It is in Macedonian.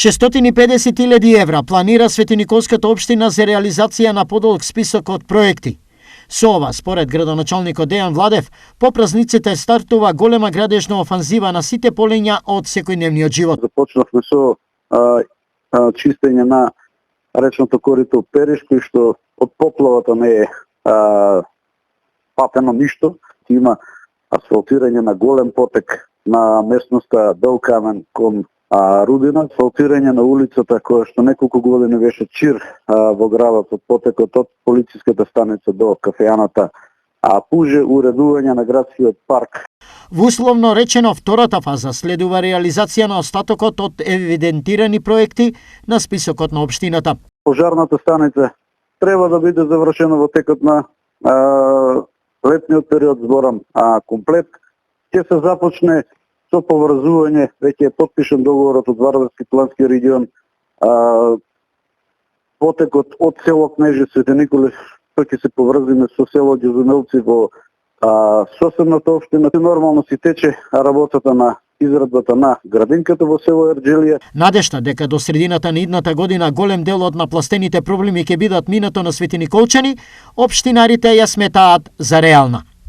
650.000 евра планира Светиниколската општина за реализација на подолг список од проекти. Со ова, според градоначалникот Дејан Владев, по празниците стартува голема градежна офанзива на сите полиња од секојдневниот живот. Започнавме со чистење на речното корито Периш, кој што од поплавата не е патено ништо. Има асфалтирање на голем потек на местноста Белкамен кон Рудина, асфалтирање на улицата која што неколку години беше чир во градот од потекот од полициската станица до кафејаната, пуже уредување на градскиот парк. Во условно речено, втората фаза следува реализација на остатокот од евидентирани проекти на списокот на општината. Пожарната станица треба да биде завршена во текот на летниот период, зборам комплет. Ќе се започне со поврзување, веќе е потпишан договорот од Вардарски плански регион, потекот од село Кнежи Свети Николе, што ќе се поврзиме со село Ѓезумелци во соседната општина. Нормално си тече работата на израдбата на градинката во село Ерџелија. Надежта дека до средината на идната година голем дел од напластените проблеми ќе бидат минато на светиниколчани, општинарите ја сметаат за реална.